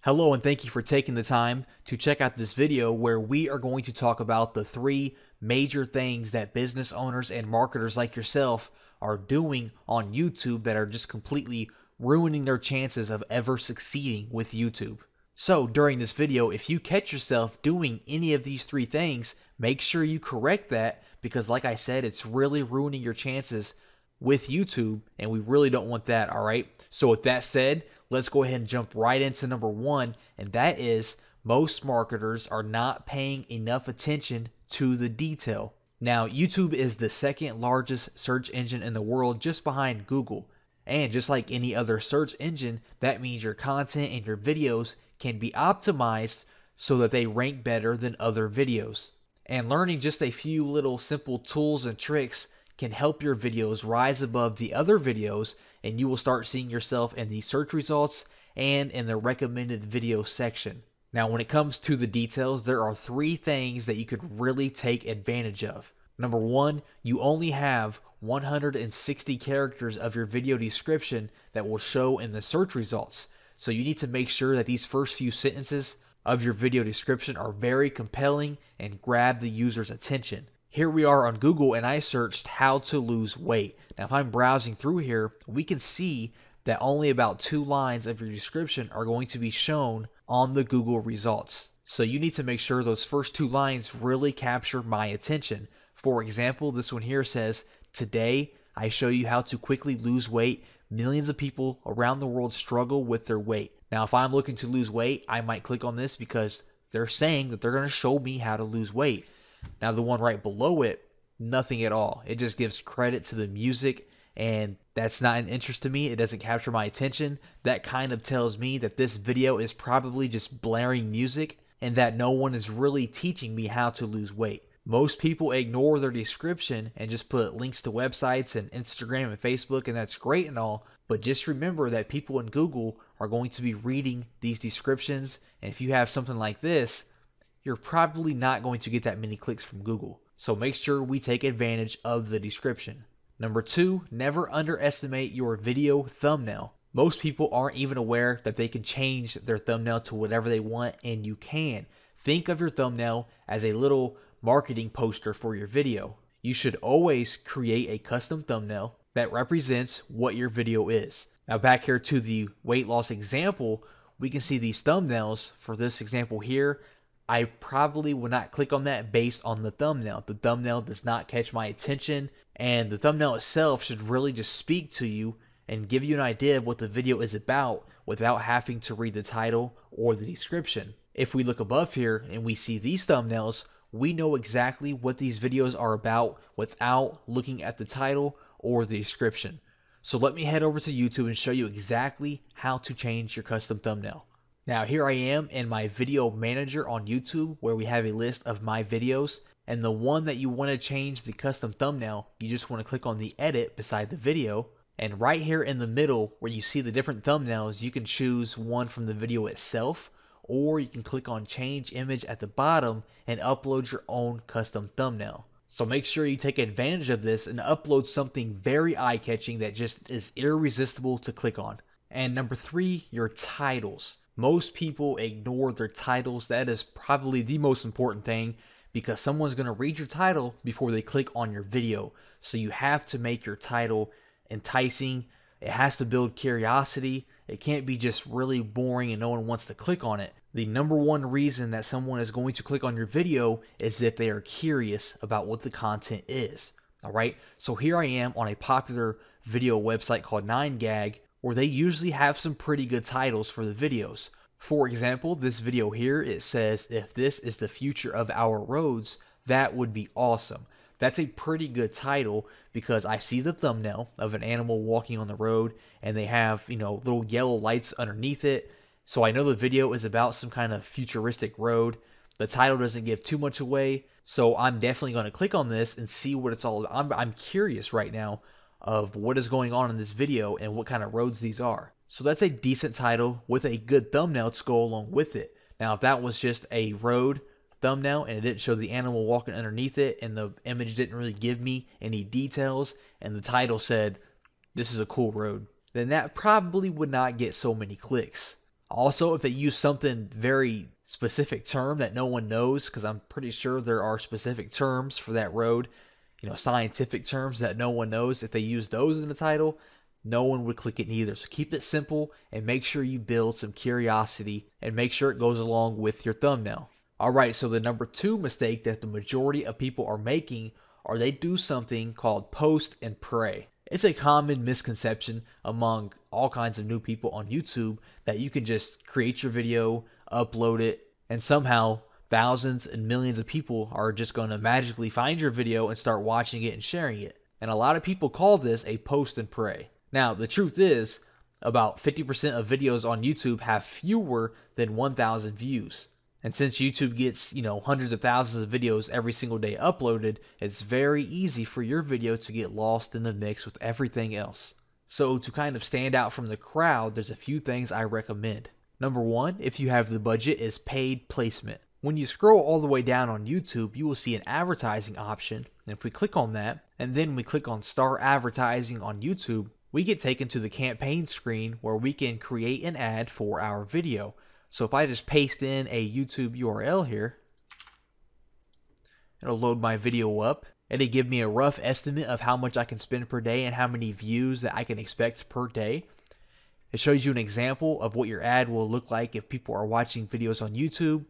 Hello and thank you for taking the time to check out this video where we are going to talk about the three major things that business owners and marketers like yourself are doing on YouTube that are just completely ruining their chances of ever succeeding with YouTube. So during this video, if you catch yourself doing any of these three things, make sure you correct that because like I said, it's really ruining your chances with YouTube and we really don't want that, all right? So with that said, let's go ahead and jump right into number one, and that is most marketers are not paying enough attention to the detail. Now, YouTube is the second largest search engine in the world just behind Google. And just like any other search engine, that means your content and your videos can be optimized so that they rank better than other videos. And learning just a few little simple tools and tricks can help your videos rise above the other videos, and you will start seeing yourself in the search results and in the recommended video section. Now, when it comes to the details, there are three things that you could really take advantage of. Number one, you only have 160 characters of your video description that will show in the search results. So you need to make sure that these first few sentences of your video description are very compelling and grab the user's attention. Here we are on Google and I searched how to lose weight. Now if I'm browsing through here, we can see that only about 2 lines of your description are going to be shown on the Google results. So you need to make sure those first 2 lines really capture my attention. For example, this one here says, "Today I show you how to quickly lose weight. Millions of people around the world struggle with their weight." Now if I'm looking to lose weight, I might click on this because they're saying that they're going to show me how to lose weight. Now the one right below it, nothing at all. It just gives credit to the music and that's not an interest to me. It doesn't capture my attention. That kind of tells me that this video is probably just blaring music and that no one is really teaching me how to lose weight. Most people ignore their description and just put links to websites and Instagram and Facebook, and that's great and all, but just remember that people in Google are going to be reading these descriptions, and if you have something like this, you're probably not going to get that many clicks from Google. So make sure we take advantage of the description. Number 2, never underestimate your video thumbnail. Most people aren't even aware that they can change their thumbnail to whatever they want, and you can. Think of your thumbnail as a little marketing poster for your video. You should always create a custom thumbnail that represents what your video is. Now back here to the weight loss example, we can see these thumbnails. For this example here, I probably would not click on that based on the thumbnail. The thumbnail does not catch my attention, and the thumbnail itself should really just speak to you and give you an idea of what the video is about without having to read the title or the description. If we look above here and we see these thumbnails, we know exactly what these videos are about without looking at the title or the description. So let me head over to YouTube and show you exactly how to change your custom thumbnail. Now here I am in my video manager on YouTube where we have a list of my videos, and the one that you want to change the custom thumbnail, you just want to click on the edit beside the video, and right here in the middle where you see the different thumbnails, you can choose one from the video itself, or you can click on change image at the bottom and upload your own custom thumbnail. So make sure you take advantage of this and upload something very eye-catching that just is irresistible to click on. And number 3, your titles. Most people ignore their titles. That is probably the most important thing because someone's going to read your title before they click on your video. So you have to make your title enticing. It has to build curiosity. It can't be just really boring and no one wants to click on it. The number one reason that someone is going to click on your video is if they are curious about what the content is. All right. So here I am on a popular video website called 9gag, where they usually have some pretty good titles for the videos. For example, this video here, it says, "If this is the future of our roads, that would be awesome." That's a pretty good title because I see the thumbnail of an animal walking on the road and they have, little yellow lights underneath it. So I know the video is about some kind of futuristic road. The title doesn't give too much away. So I'm definitely going to click on this and see what it's all about. I'm curious right now of what is going on in this video and what kind of roads these are. So that's a decent title with a good thumbnail to go along with it. Now, if that was just a road thumbnail and it didn't show the animal walking underneath it and the image didn't really give me any details and the title said, "This is a cool road," then that probably would not get so many clicks. Also, if they use something very specific term that no one knows, because I'm pretty sure there are specific terms for that road, scientific terms that no one knows, if they use those in the title, no one would click it neither. So keep it simple and make sure you build some curiosity and make sure it goes along with your thumbnail. All right, so the number 2 mistake that the majority of people are making are they do something called post and pray. It's a common misconception among all kinds of new people on YouTube that you can just create your video, upload it, and somehow thousands and millions of people are just going to magically find your video and start watching it and sharing it. And a lot of people call this a post and pray. Now, the truth is, about 50% of videos on YouTube have fewer than 1,000 views. And since YouTube gets, hundreds of thousands of videos every single day uploaded, it's very easy for your video to get lost in the mix with everything else. So to kind of stand out from the crowd, there's a few things I recommend. Number 1, if you have the budget, is paid placement. When you scroll all the way down on YouTube, you will see an advertising option. And if we click on that, and then we click on Start Advertising on YouTube, we get taken to the campaign screen where we can create an ad for our video. So if I just paste in a YouTube URL here, it'll load my video up. It'll give me a rough estimate of how much I can spend per day and how many views that I can expect per day. It shows you an example of what your ad will look like if people are watching videos on YouTube,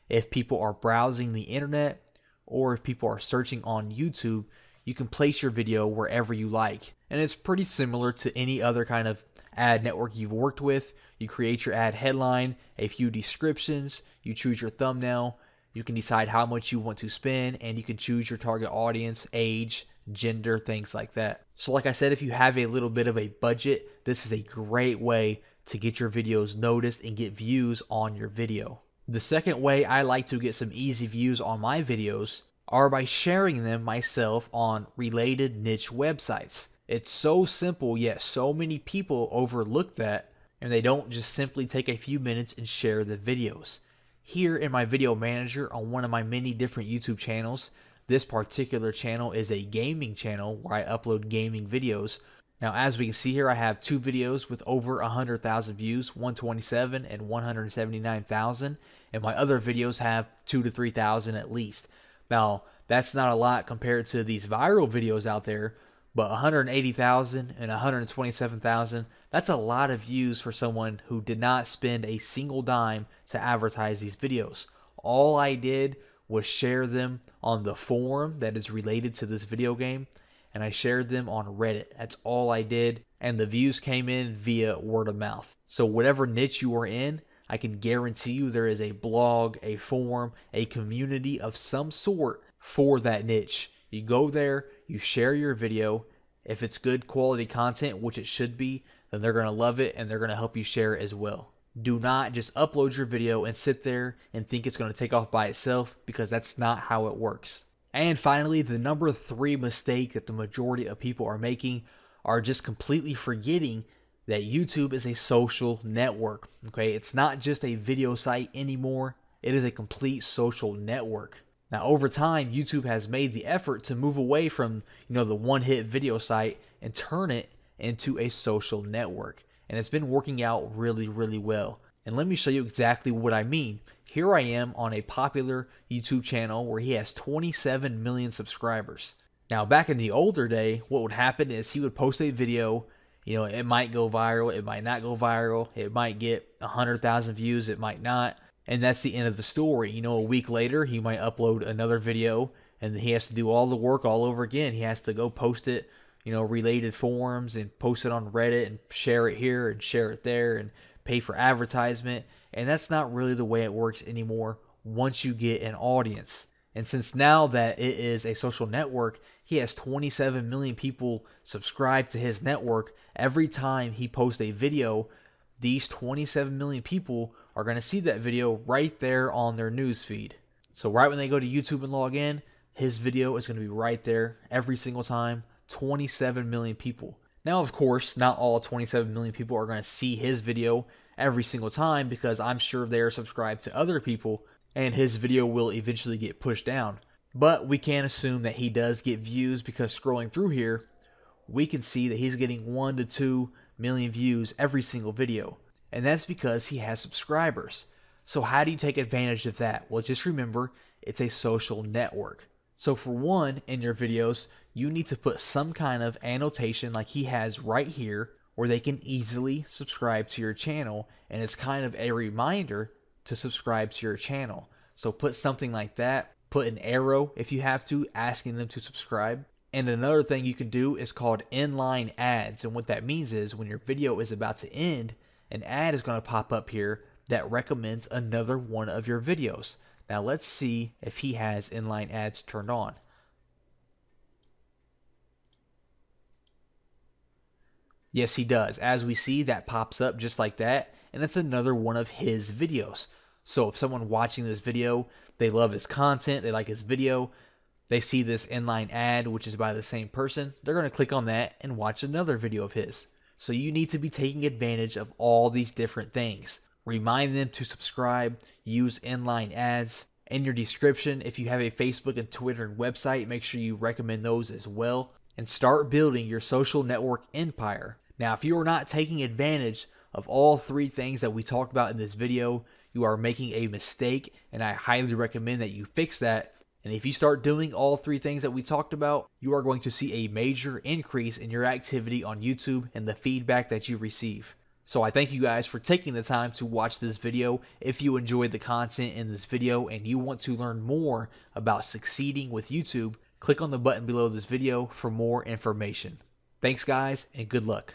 if people are browsing the internet, or if people are searching on YouTube. You can place your video wherever you like. And it's pretty similar to any other kind of ad network you've worked with. You create your ad headline, a few descriptions, you choose your thumbnail, you can decide how much you want to spend, and you can choose your target audience, age, gender, things like that. So like I said, if you have a little bit of a budget, this is a great way to get your videos noticed and get views on your video. The second way I like to get some easy views on my videos are by sharing them myself on related niche websites. It's so simple, yet so many people overlook that, and they don't just simply take a few minutes and share the videos. Here in my video manager on one of my many different YouTube channels, this particular channel is a gaming channel where I upload gaming videos. Now, as we can see here, I have 2 videos with over 100,000 views, 127 and 179,000, and my other videos have 2,000 to 3,000 at least. Now, that's not a lot compared to these viral videos out there, but 180,000 and 127,000, that's a lot of views for someone who did not spend a single dime to advertise these videos. All I did was share them on the forum that is related to this video game, and I shared them on Reddit. That's all I did, and the views came in via word of mouth. So whatever niche you are in, I can guarantee you there is a blog, a forum, a community of some sort for that niche. You go there, you share your video. If it's good quality content, which it should be, then they're going to love it and they're going to help you share it as well. Do not just upload your video and sit there and think it's going to take off by itself, because that's not how it works. And finally, the number 3 mistake that the majority of people are making are just completely forgetting that YouTube is a social network. Okay, it's not just a video site anymore. It is a complete social network. Now, over time, YouTube has made the effort to move away from, the one-hit video site and turn it into a social network. And it's been working out really, really well. And let me show you exactly what I mean. Here I am on a popular YouTube channel where he has 27 million subscribers. Now, back in the older day, what would happen is he would post a video. It might go viral, it might not go viral, it might get 100,000 views, it might not. And that's the end of the story. A week later, he might upload another video, and he has to do all the work all over again. He has to go post it, related forums, and post it on Reddit, and share it here, and share it there, and pay for advertisement. And that's not really the way it works anymore once you get an audience. And since now that it is a social network, he has 27 million people subscribed to his network. Every time he posts a video, these 27 million people are going to see that video right there on their news feed. So right when they go to YouTube and log in, his video is going to be right there every single time. 27 million people. Now, of course, not all 27 million people are going to see his video every single time, because I'm sure they're subscribed to other people and his video will eventually get pushed down. But we can assume that he does get views, because scrolling through here, we can see that he's getting 1 to 2 million views every single video. and that's because he has subscribers. So how do you take advantage of that? Well, just remember, it's a social network. So for one, in your videos, you need to put some kind of annotation like he has right here, where they can easily subscribe to your channel, and it's kind of a reminder to subscribe to your channel. So put something like that, put an arrow if you have to, asking them to subscribe. And another thing you can do is called inline ads, and what that means is when your video is about to end, an ad is going to pop up here that recommends another one of your videos. Now let's see if he has inline ads turned on. Yes, he does. As we see, that pops up just like that, and it's another one of his videos. So if someone watching this video, they love his content, they like his video, they see this inline ad, which is by the same person, they're going to click on that and watch another video of his. So you need to be taking advantage of all these different things. Remind them to subscribe, use inline ads. In your description, if you have a Facebook and Twitter and website, make sure you recommend those as well, and start building your social network empire. Now, if you are not taking advantage of all three things that we talked about in this video, you are making a mistake, and I highly recommend that you fix that. And if you start doing all three things that we talked about, you are going to see a major increase in your activity on YouTube and the feedback that you receive. So I thank you guys for taking the time to watch this video. If you enjoyed the content in this video and you want to learn more about succeeding with YouTube, click on the button below this video for more information. Thanks guys, and good luck.